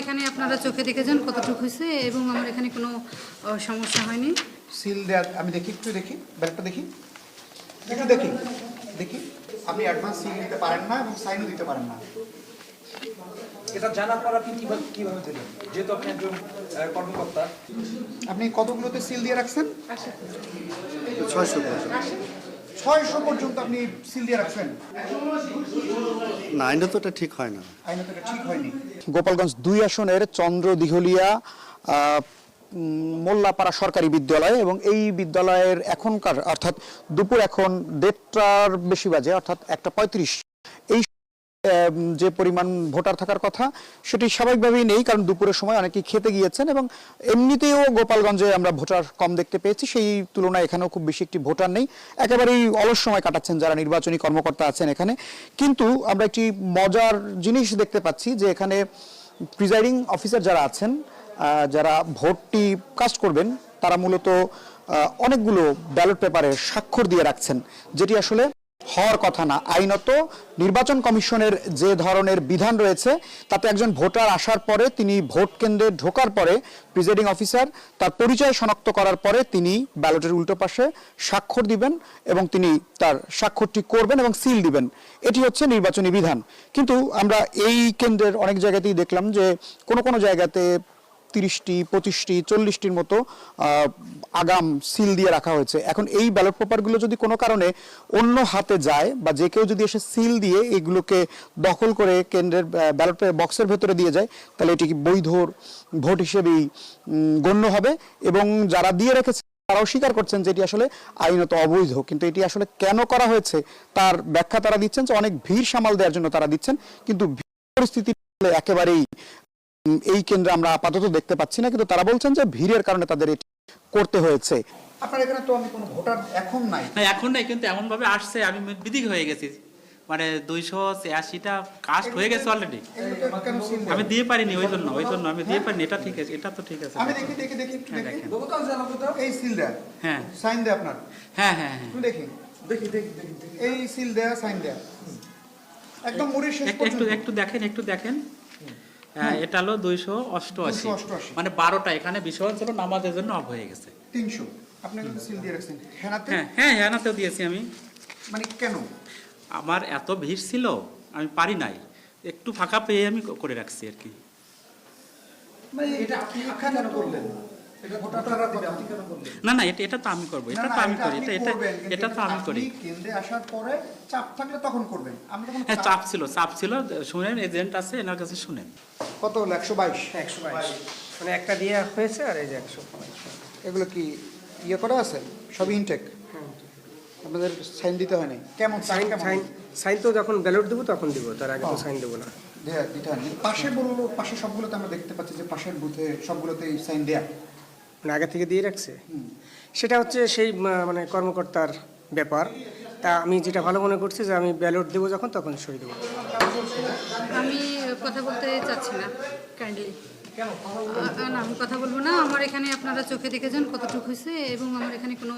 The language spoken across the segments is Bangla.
এখানে আপনারা চোখে দেখেছেন কতটুকু হয়েছে এবং আমার এখানে কোনো সমস্যা হয়নি। সিল দেয়া আমি দেখি, একটু দেখি ব্যাপারটা দেখি, একটু দেখি দেখি আপনি অ্যাডভান্স সিল দিতে পারেন না এবং সাইনও দিতে পারেন না। এটা জানার পর আপনি কিভাবে দিলেন, যেহেতু আপনি একজন কর্মকর্তা? আপনি কতগুলোতে সিল দিয়ে রাখছেন? 600 পর্যন্ত আপনি সিল দিয়ে রাখছেন? না, আইনত তো এটা ঠিক হয় না। আইনত এটা ঠিক হয়নি। গোপালগঞ্জ 2 আসনের চন্দ্র দিঘলিয়া মোল্লাপাড়া সরকারি বিদ্যালয় এবং এই বিদ্যালয়ের এখনকার অর্থাৎ দুপুর এখন 1:30টার বেশি বাজে, অর্থাৎ 1:35। এই যে পরিমাণ ভোটার থাকার কথা সেটি স্বাভাবিকভাবেই নেই, কারণ দুপুরের সময় অনেকেই খেতে গিয়েছেন এবং এমনিতেও গোপালগঞ্জে আমরা ভোটার কম দেখতে পেয়েছি, সেই তুলনায় এখানেও খুব বেশি একটি ভোটার নেই। একেবারেই অলস সময় কাটাচ্ছেন যারা নির্বাচনী কর্মকর্তা আছেন এখানে। কিন্তু আমরা একটি মজার জিনিস দেখতে পাচ্ছি যে এখানে প্রিজাইডিং অফিসার যারা আছেন, যারা ভোটটি কাস্ট করবেন, তারা মূলত অনেকগুলো ব্যালট পেপারে স্বাক্ষর দিয়ে রাখছেন, যেটি আসলে হওয়ার কথা না। আইনত নির্বাচন কমিশনের যে ধরনের বিধান রয়েছে তাতে একজন ভোটার আসার পরে তিনি ভোট কেন্দ্রে ঢোকার পরে প্রিজাইডিং অফিসার তার পরিচয় শনাক্ত করার পরে তিনি ব্যালটের উল্টো পাশে স্বাক্ষর দিবেন এবং তিনি তার স্বাক্ষরটি করবেন এবং সিল দিবেন। এটি হচ্ছে নির্বাচনী বিধান। কিন্তু আমরা এই কেন্দ্রের অনেক জায়গাতেই দেখলাম যে কোনো জায়গাতে 30টি, 25টি, 40টির মতো আগাম সিল দিয়ে রাখা হয়েছে। এখন এই ব্যালট পেপারগুলো যদি কোনো কারণে অন্য হাতে যায় বা যে কেউ যদি এসে সিল দিয়ে এগুলোকে দখল করে কেন্দ্রের ব্যালট বক্সের ভেতরে দিয়ে যায়, তাহলে এটি বৈধ ভোট হিসেবেই গণ্য হবে এবং যারা দিয়ে রেখেছে তারাও স্বীকার করছেন যে এটি আসলে আইনত অবৈধ। কিন্তু এটি আসলে কেন করা হয়েছে তার ব্যাখ্যা তারা দিচ্ছেন যে অনেক ভিড় সামাল দেওয়ার জন্য তারা দিচ্ছেন, কিন্তু পরিস্থিতি একেবারেই এই কেন্দ্রে আমরা আপাতত দেখতে পাচ্ছি না, কিন্তু তারা বলছেন যে ভিড়ের কারণে তাদের এটি করতে হয়েছে। আপনার এখানে তো আমি কোনো ভোটার এখন নাই। না, এখন নাই, কিন্তু এমন ভাবে আসছে আমি বিদিক হয়ে গেছি। মানে 286টা কাস্ট হয়ে গেছে অলরেডি। আমি দিয়ে পারিনি, ওই জন্য আমি দিয়ে পারিনি। এটা ঠিক আছে, এটা তো ঠিক আছে। আমি দেখি একটু দেখি এই সিল দেয়া, হ্যাঁ সাইন দেয়া আপনার। হ্যাঁ হ্যাঁ হ্যাঁ, একটু দেখি এই সিল দেয়া, সাইন দেয়া একদম মুড়ির শেষ পর্যন্ত। একটু দেখেন। এটা হলো 288, মানে 12টা এখানে বিষয় ছিল নামাজের জন্য অফ হয়ে গেছে। 300 আপনি কিন্তু সিল দিয়ে রাখছেন হেনাতে? হ্যাঁ হেনাতেও দিয়েছি আমি। মানে কেন? আমার এত ভিড় ছিল, আমি পারি নাই, একটু ফাঁকা পেয়ে আমি করে রাখছি আর কি। মানে এটা আপনি কেন করলেন? না এটা তো আমি করবো, এটা তো আমি করি, এটা তো আমি করি। কেন্দ্রে আসার পরে চাপ থাকলে তখন করবেন। আমি তখন হ্যাঁ চাপ ছিল। শুনেন, এজেন্ট আছে, এনার কাছে শুনেন। কত হলো? 122। 122 মানে একটা দিয়ে হয়েছে আর এই যে 122। এগুলো কি ইয়ে করা আছে? সবই ইনটেক? আপনাদের সাইন দিতে হয় নাই? কেমন সাইন তো যখন ব্যালট দেবো তখন দিব, তার আগে তো সাইন দেবো না। দিতে হয়। পাশে বললো, পাশে সবগুলোতে আমরা দেখতে পাচ্ছি যে পাশের বুথে সবগুলোতেই সাইন দেয়া, মানে আগে থেকে দিয়ে রাখছে। সেটা হচ্ছে সেই মানে কর্মকর্তার ব্যাপার। তা আমি যেটা ভালো মনে করছি যে আমি ব্যালট দেবো যখন তখন সই দেবো। আমি কথা বলতে চাচ্ছি না, কাইন্ডলি। না, আমি কথা বলবো না। আমার এখানে আপনারা চোখে দেখেছেন কতটুকু হয়েছে এবং আমার এখানে কোনো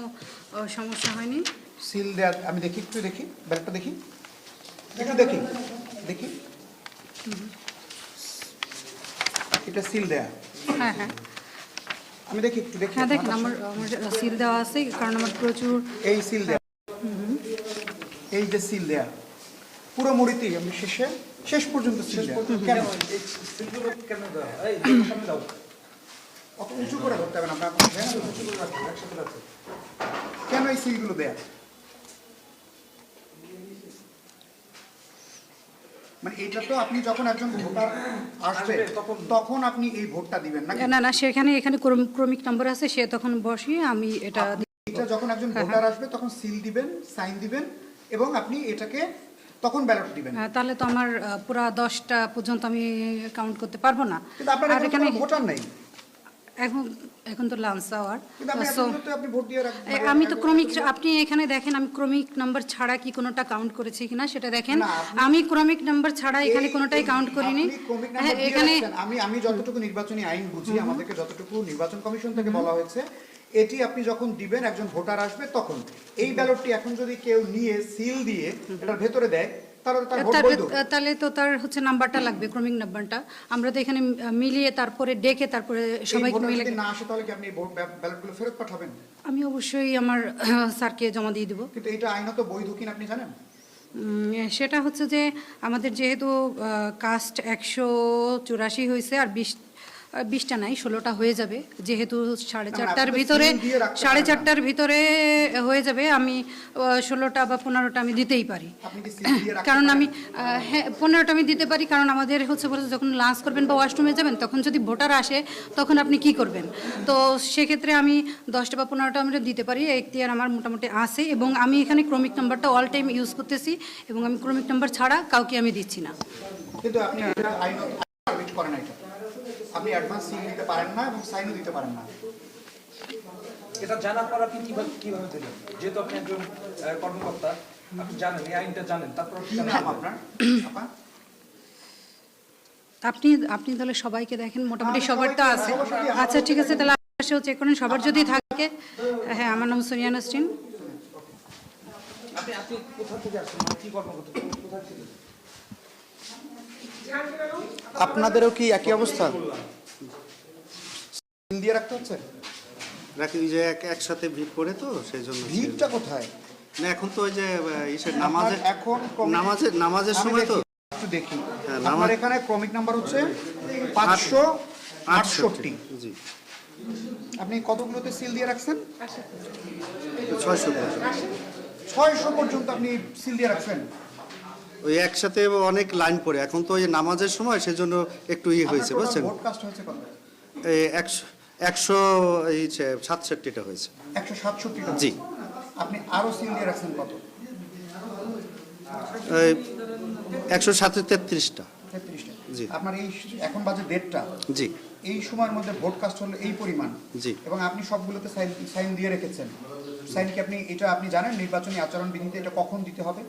সমস্যা হয়নি। সিল দেয়া আমি দেখি, একটু দেখি ব্যাপারটা দেখি, একটু দেখি দেখি এটা সিল দেয়া। হ্যাঁ হ্যাঁ আমি দেখি, একটু দেখি। হ্যাঁ দেখেন, আমার সিল দেওয়া আছে, কারণ আমার প্রচুর এই সিল দেয়া, এই যে সিল দেয়া পুরো মুড়িতেই আমি শেষ পর্যন্ত সিল দেয়া। কেন অত উঁচু করে ধরতে হবে না আপনার? কেন এই সিলগুলো দেয়া? মানে এটা তো আপনি যখন একজন ভোটার আসবে তখন আপনি এই ভোটটা দিবেন না? না সেখানে এখানে ক্রমিক নাম্বার আছে, সে তখন বসিয়ে আমি এটা যখন একজন ভোটার আসবে তখন সিল দিবেন, সাইন দিবেন এবং আপনি এটাকে তখন ব্যালট দিবেন। তাহলে তো আমার পুরো 10টা পর্যন্ত আমি কাউন্ট করতে পারবো না। কিন্তু আপনার এখানে ভোটার নাই। এখন তো লাঞ্চ আওয়ার, আপনি আমি তো ক্রমিক, আপনি এখানে দেখেন আমি ক্রমিক নাম্বার ছাড়া কি কোনোটা কাউন্ট করেছি কিনা সেটা দেখেন। আমি ক্রমিক নাম্বার ছাড়া এখানে কোনোটাই কাউন্ট করিনি। এখানে আমি যতটুকু নির্বাচনী আইন বুঝি, আমাদেরকে যতটুকু নির্বাচন কমিশন থেকে বলা হয়েছে, এটি আপনি যখন দিবেন একজন ভোটার আসবে তখন এই ব্যালটটি এখন যদি কেউ নিয়ে সিল দিয়ে এটার ভেতরে দেয় তাহলে তো তার হচ্ছে নাম্বারটা লাগবে, ক্রমিক নাম্বারটা। আমরা তো এখানে মিলিয়ে তারপরে ডেকে তারপরে সবাইকে মিলে না আসে তাহলে কি আপনি ব্যালটগুলো ফেরত পাঠাবেন? আমি অবশ্যই আমার স্যারকে জমা দিয়ে দেবো। কিন্তু এটা আইনত বৈধ কিনা আপনি জানেন? সেটা হচ্ছে যে আমাদের যেহেতু কাস্ট 184 হয়েছে, আর 20টা নাই, 16টা হয়ে যাবে, যেহেতু 4:30টার ভিতরে 4:30টার ভিতরে হয়ে যাবে। আমি 16টা বা 15টা আমি দিতেই পারি, কারণ আমি হ্যাঁ 15টা আমি দিতে পারি, কারণ আমাদের হচ্ছে বলে যখন লাঞ্চ করবেন বা ওয়াশরুমে যাবেন তখন যদি ভোটার আসে তখন আপনি কি করবেন। তো সেক্ষেত্রে আমি 10টা বা 15টা আমরা দিতে পারি, এখতিয়ার আমার মোটামুটি আছে। এবং আমি এখানে ক্রমিক নাম্বারটা অল টাইম ইউজ করতেছি, এবং আমি ক্রমিক নাম্বার ছাড়া কাউকে আমি দিচ্ছি না। কিন্তু আপনি আইনত পারমিট করেন না, এটা আপনি অ্যাডভান্স সিল দিতে পারেন না এবং সাইনও দিতে পারেন না। এটা জানার পর আপনি কিভাবে দিলেন? যেহেতু আপনি একজন কর্মকর্তা, আপনি জানেন, এই আইনটা জানেন, তারপর কি নাম আপনার? আপনি তাহলে সবাইকে দেখেন, মোটামুটি সবারটা আছে। আচ্ছা ঠিক আছে, তাহলে সেও চেক করেন, সবার যদি থাকে। হ্যাঁ, আমার নাম সোনিয়া নাসরিন। আপনি কোথা থেকে আসছেন, কি কর্মকর্তা, কোথায় ছিলেন? আপনাদেরও কি একই অবস্থা? সিল দিয়ে রাখতে হচ্ছে? নাকি ওই যে একসাথে ভিড় করে তো সেই জন্য ভিড়টা কোথায়? না এখন তো ওই যে ইসের নামাজের এখন নামাজের সময় তো একটু দেখি। হ্যাঁ, আমার এখানে ক্রমিক নাম্বার হচ্ছে 568। জি আপনি কতগুলোতে সিল দিয়ে রাখছেন? 600 600 পর্যন্ত আপনি সিল দিয়ে রাখছেন। ওই একসাথে অনেক লাইন পড়ে, এখন তো ওই নামাজের সময় সেজন্য একটু হয়েছে বুঝছেন। ভোট কাস্ট হয়েছে কত? এই 167টা হয়েছে। 167টা। জি। আপনি আরো সিল দিয়ে রাখছেন কত? এই 133টা। 33টা। জি। আপনার এই এখন বাজে 1:30টা। জি। এই সময়ের মধ্যে ভোট কাস্ট হলো এই পরিমাণ। জি। এবং আপনি সবগুলোতে সাইন দিয়ে রেখেছেন। সাইন কি আপনি জানেন নির্বাচনী আচরণ বিধিতে এটা কখন দিতে হবে?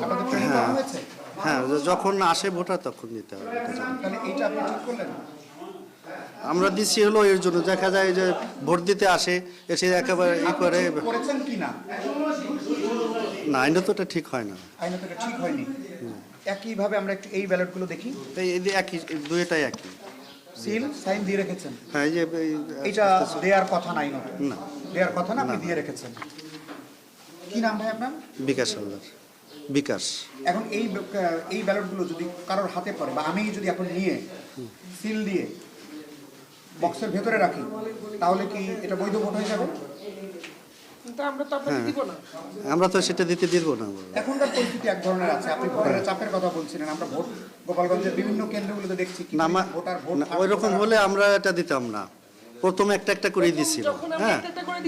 আপনাদের ট্রেনিং করা হয়েছে? হ্যাঁ, যখন আসে ভোটার তখন দিতে হবে, এটা জানি। তাহলে এইটা আপনি ঠিক করলেন? আমরা দিচ্ছি হলো এর জন্য, দেখা যায় যে ভোট দিতে আসে, এসে একেবারে করে করেছেন কি না? না, আইনটা তো এটা ঠিক হয় না। আইনত এটা ঠিক হয়নি। একইভাবে আমরা একটু এই ব্যালটগুলো দেখি। এই যে একই, দুইটাই একই। সিল সাইন দিয়ে রেখেছেন। হ্যাঁ, এই যে এটা দেওয়ার কথা না আইনত। না, দেওয়ার কথা না, আপনি দিয়ে রেখেছেন। কি নাম ভাই আপনার? বিকাশ হালদার। বিকাশ। এখন এই ব্যালটগুলো যদি কারোর হাতে পড়ে বা আমি যদি এখন নিয়ে সিল দিয়ে বক্সের ভেতরে রাখি, তাহলে কি এটা বৈধ ভোট হয়ে যাবে? আমরা তো সেটা দিতে দিব না। এখনকার পরিস্থিতি এক ধরনের আছে। আপনি ভোটারের চাপের কথা বলছিলেন। আমরা ভোট গোপালগঞ্জের বিভিন্ন কেন্দ্রগুলোতে দেখছি কি ভোটার ওই রকম হলে আমরা এটা দিতাম না। প্রথমে একটা করে দিছিল। হ্যাঁ,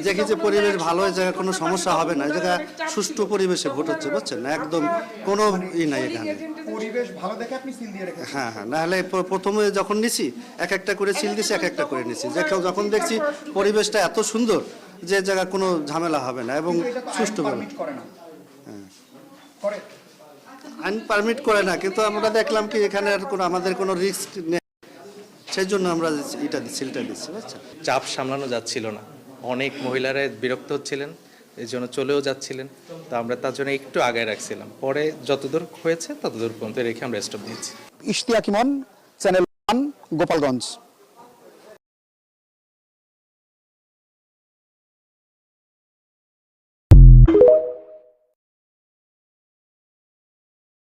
দেখি যে পরিবেশ ভালো হয়ে যায়, কোনো সমস্যা হবে না, এই জায়গা সুষ্ঠু পরিবেশে ভোট হচ্ছে বুঝছেন না, একদম কোনো নাই এখানে। পরিবেশ ভালো দেখে আপনি সিল দিয়ে রেখেছেন। হ্যাঁ হ্যাঁ, নাহলে প্রথমে যখন নিছি একটা করে সিল দিছি, একটা করে নিছি, যখন দেখছি পরিবেশটা এত সুন্দর যে জায়গা কোনো ঝামেলা হবে না এবং সুষ্ঠু পারমিট করে না। করে আইন পারমিট করে না, কিন্তু আমরা দেখলাম কি এখানে আর কোনো আমাদের কোনো রিস্ক নেই, সেই জন্য আমরা এটা সিলটা দিচ্ছি বুঝছেন। চাপ সামলানো যাচ্ছিল না, অনেক মহিলারা বিরক্ত হচ্ছিলেন, এই জন্য চলেও যাচ্ছিলেন। তো আমরা তার জন্য একটু আগে রাখছিলাম, পরে যতদূর হয়েছে ততদূর পর্যন্ত রেখে আমরা স্টপ দিয়েছি। ইশতিয়াক ইমন, চ্যানেল 1, গোপালগঞ্জ।